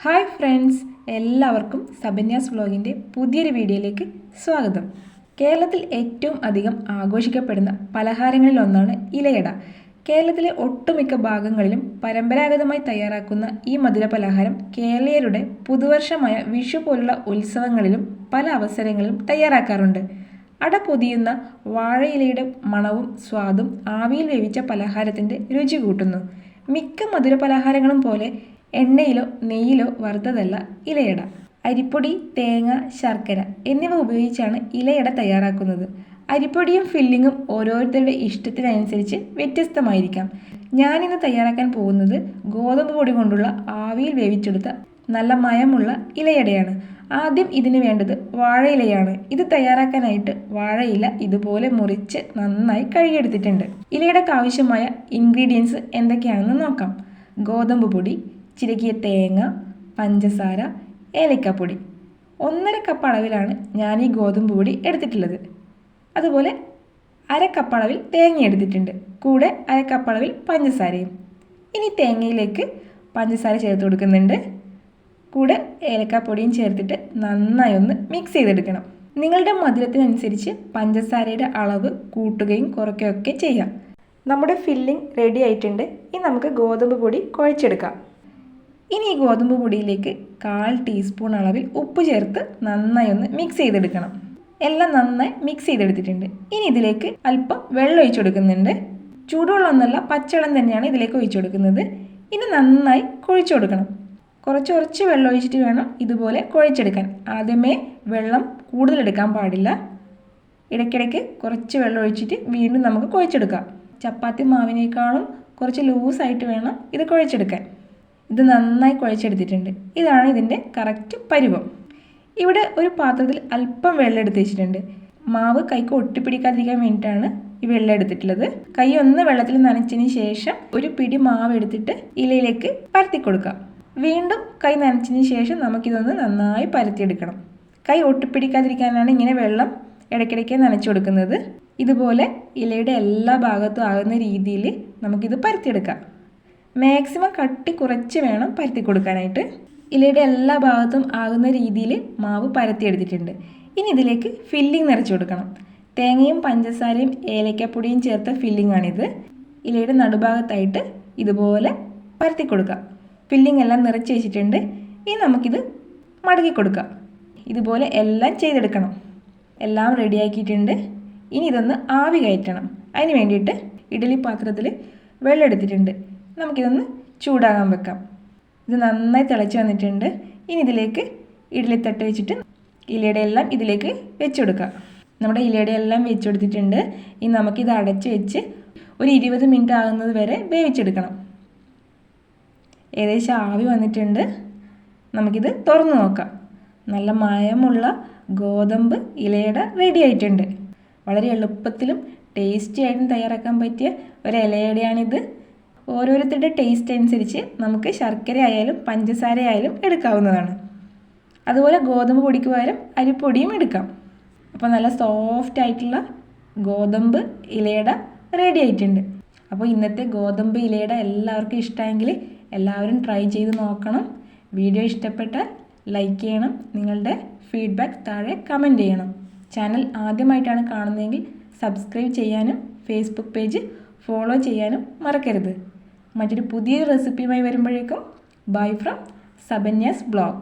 Hi friends, എല്ലാവർക്കും സബന്യാസ് വ്ലോഗിൻ്റെ പുതിയൊരു വീഡിയോയിലേക്ക് സ്വാഗതം. കേരളത്തിൽ ഏറ്റവും അധികം ആഘോഷിക്കപ്പെടുന്ന പലഹാരങ്ങളിലൊന്നാണ് ഇലയട. കേരളത്തിലെ ഒട്ടുമിക്ക ഭാഗങ്ങളിലും പരമ്പരാഗതമായി തയ്യാറാക്കുന്ന ഈ മധുര പലഹാരം കേരളീയരുടെ പുതുവർഷമായ വിഷു പോലുള്ള ഉത്സവങ്ങളിലും പല അവസരങ്ങളിലും തയ്യാറാക്കാറുണ്ട്. അട പൊതിയുന്ന വാഴയിലയുടെ മണവും സ്വാദും ആവിയിൽ വേവിച്ച പലഹാരത്തിൻ്റെ രുചി കൂട്ടുന്നു. മിക്ക മധുര പലഹാരങ്ങളും പോലെ എണ്ണയിലോ നെയ്യിലോ വറുത്തതല്ല ഇലയട. അരിപ്പൊടി, തേങ്ങ, ശർക്കര എന്നിവ ഉപയോഗിച്ചാണ് ഇലയട തയ്യാറാക്കുന്നത്. അരിപ്പൊടിയും ഫില്ലിങ്ങും ഓരോരുത്തരുടെ ഇഷ്ടത്തിനനുസരിച്ച് വ്യത്യസ്തമായിരിക്കാം. ഞാനിന്ന് തയ്യാറാക്കാൻ പോകുന്നത് ഗോതമ്പ് പൊടി കൊണ്ടുള്ള ആവിയിൽ വേവിച്ചെടുത്ത നല്ല മയമുള്ള ഇലയടയാണ്. ആദ്യം ഇതിന് വേണ്ടത് വാഴയിലയാണ്. ഇത് തയ്യാറാക്കാനായിട്ട് വാഴയില ഇതുപോലെ മുറിച്ച് നന്നായി കഴുകിയെടുത്തിട്ടുണ്ട്. ഇലയടക്ക് ആവശ്യമായ ഇൻഗ്രീഡിയൻസ് എന്തൊക്കെയാണെന്ന് നോക്കാം. ഗോതമ്പ് പൊടി, ചിരകിയ തേങ്ങ, പഞ്ചസാര, ഏലക്കാപ്പൊടി. 1.5 കപ്പ് അളവിലാണ് ഞാൻ ഈ ഗോതമ്പ് പൊടി എടുത്തിട്ടുള്ളത്. അതുപോലെ 1/2 കപ്പ് അളവിൽ തേങ്ങ എടുത്തിട്ടുണ്ട്, കൂടെ 1/2 കപ്പ് അളവിൽ പഞ്ചസാരയും. ഇനി തേങ്ങയിലേക്ക് പഞ്ചസാര ചേർത്ത് കൊടുക്കുന്നുണ്ട്, കൂടെ ഏലക്കാപ്പൊടിയും ചേർത്തിട്ട് നന്നായി ഒന്ന് മിക്സ് ചെയ്തെടുക്കണം. നിങ്ങളുടെ മധുരത്തിനനുസരിച്ച് പഞ്ചസാരയുടെ അളവ് കൂട്ടുകയും കുറയ്ക്കുകയൊക്കെ ചെയ്യാം. നമ്മുടെ ഫില്ലിംഗ് റെഡി ആയിട്ടുണ്ട്. ഇനി നമുക്ക് ഗോതമ്പ് പൊടി കുഴച്ചെടുക്കാം. ഇനി ഈ ഗോതമ്പ് പൊടിയിലേക്ക് 1/4 ടീസ്പൂൺ അളവിൽ ഉപ്പ് ചേർത്ത് നന്നായി ഒന്ന് മിക്സ് ചെയ്തെടുക്കണം. എല്ലാം നന്നായി മിക്സ് ചെയ്തെടുത്തിട്ടുണ്ട്. ഇനി ഇതിലേക്ക് അല്പം വെള്ളം ഒഴിച്ചു കൊടുക്കുന്നുണ്ട്. ചൂടുവെള്ളമൊന്നുമല്ല, പച്ചവെള്ളം തന്നെയാണ് ഇതിലേക്ക് ഒഴിച്ചു കൊടുക്കുന്നത്. ഇനി നന്നായി കുഴച്ചു കൊടുക്കണം. കുറച്ച് വെള്ളം ഒഴിച്ചിട്ട് വേണം ഇതുപോലെ കുഴച്ചെടുക്കാൻ. ആദ്യമേ വെള്ളം കൂടുതലെടുക്കാൻ പാടില്ല. ഇടയ്ക്കിടയ്ക്ക് കുറച്ച് വെള്ളം ഒഴിച്ചിട്ട് വീണ്ടും നമുക്ക് കുഴച്ചെടുക്കാം. ചപ്പാത്തി മാവിനേക്കാളും കുറച്ച് ലൂസായിട്ട് വേണം ഇത് കുഴച്ചെടുക്കാൻ. ഇത് നന്നായി കുഴച്ചെടുത്തിട്ടുണ്ട്. ഇതാണ് ഇതിൻ്റെ കറക്റ്റ് പരുവം. ഇവിടെ ഒരു പാത്രത്തിൽ അല്പം വെള്ളം എടുത്ത് വെച്ചിട്ടുണ്ട്. മാവ് കൈക്ക് ഒട്ടിപ്പിടിക്കാതിരിക്കാൻ വേണ്ടിയിട്ടാണ് ഈ വെള്ളം എടുത്തിട്ടുള്ളത്. കൈ ഒന്ന് വെള്ളത്തിൽ നനച്ചതിന് ശേഷം ഒരു പിടി മാവ് എടുത്തിട്ട് ഇലയിലേക്ക് പരത്തി കൊടുക്കാം. വീണ്ടും കൈ നനച്ചതിന് ശേഷം നമുക്കിതൊന്ന് നന്നായി പരത്തിയെടുക്കണം. കൈ ഒട്ടിപ്പിടിക്കാതിരിക്കാനാണ് ഇങ്ങനെ വെള്ളം ഇടയ്ക്കിടയ്ക്ക് നനച്ചു കൊടുക്കുന്നത്. ഇതുപോലെ ഇലയുടെ എല്ലാ ഭാഗത്തും ആകുന്ന രീതിയിൽ നമുക്കിത് പരത്തിയെടുക്കാം. മാക്സിമം കട്ടി കുറച്ച് വേണം പരത്തി കൊടുക്കാനായിട്ട്. ഇലയുടെ എല്ലാ ഭാഗത്തും ആകുന്ന രീതിയിൽ മാവ് പരത്തിയെടുത്തിട്ടുണ്ട്. ഇനി ഇതിലേക്ക് ഫില്ലിംഗ് നിറച്ച് കൊടുക്കണം. തേങ്ങയും പഞ്ചസാരയും ഏലക്കാപ്പൊടിയും ചേർത്ത ഫില്ലിംഗ് ആണിത്. ഇലയുടെ നടുഭാഗത്തായിട്ട് ഇതുപോലെ പരത്തി കൊടുക്കാം. ഫില്ലിംഗ് എല്ലാം നിറച്ച് വെച്ചിട്ടുണ്ട്. ഇനി നമുക്കിത് മടക്കി കൊടുക്കാം. ഇതുപോലെ എല്ലാം ചെയ്തെടുക്കണം. എല്ലാം റെഡിയാക്കിയിട്ടുണ്ട്. ഇനി ഇതൊന്ന് ആവി കയറ്റണം. അതിന് വേണ്ടിയിട്ട് ഇഡ്ഡലി പാത്രത്തിൽ വെള്ളം എടുത്തിട്ടുണ്ട്. നമുക്കിതൊന്ന് ചൂടാകാൻ വെക്കാം. ഇത് നന്നായി തിളച്ച് വന്നിട്ടുണ്ട്. ഇനി ഇതിലേക്ക് ഇഡ്ഡലി തട്ട് വെച്ചിട്ട് ഇലയുടെ എല്ലാം ഇതിലേക്ക് വെച്ച് കൊടുക്കാം. നമ്മുടെ ഇലയുടെ എല്ലാം വെച്ച് കൊടുത്തിട്ടുണ്ട്. ഇനി നമുക്കിത് അടച്ച് വെച്ച് ഒരു 20 മിനിറ്റ് ആകുന്നത് വരെ വേവിച്ചെടുക്കണം. ഏകദേശം ആവി വന്നിട്ടുണ്ട്. നമുക്കിത് തുറന്ന് നോക്കാം. നല്ല മയമുള്ള ഗോതമ്പ് ഇലയട റെഡി ആയിട്ടുണ്ട്. വളരെ എളുപ്പത്തിലും ടേസ്റ്റി ആയിട്ടും തയ്യാറാക്കാൻ പറ്റിയ ഒരു ഇലയടയാണിത്. ഓരോരുത്തരുടെ ടേസ്റ്റ് അനുസരിച്ച് നമുക്ക് ശർക്കര ആയാലും പഞ്ചസാര ആയാലും എടുക്കാവുന്നതാണ്. അതുപോലെ ഗോതമ്പ് പൊടിക്ക് പകരം അരിപ്പൊടിയും എടുക്കാം. അപ്പോൾ നല്ല സോഫ്റ്റ് ആയിട്ടുള്ള ഗോതമ്പ് ഇലയട റെഡി ആയിട്ടുണ്ട്. അപ്പോൾ ഇന്നത്തെ ഗോതമ്പ് ഇലയട എല്ലാവർക്കും ഇഷ്ടമായെങ്കിൽ എല്ലാവരും ട്രൈ ചെയ്ത് നോക്കണം. വീഡിയോ ഇഷ്ടപ്പെട്ടാൽ ലൈക്ക് ചെയ്യണം. നിങ്ങളുടെ ഫീഡ്ബാക്ക് താഴെ കമൻറ്റ് ചെയ്യണം. ചാനൽ ആദ്യമായിട്ടാണ് കാണുന്നതെങ്കിൽ സബ്സ്ക്രൈബ് ചെയ്യാനും ഫേസ്ബുക്ക് പേജ് ഫോളോ ചെയ്യാനും മറക്കരുത്. മറ്റൊരു പുതിയ റെസിപ്പിയുമായി വരുമ്പോഴേക്കും ബൈ ഫ്രം സബന്യാസ് വ്ലോഗ്.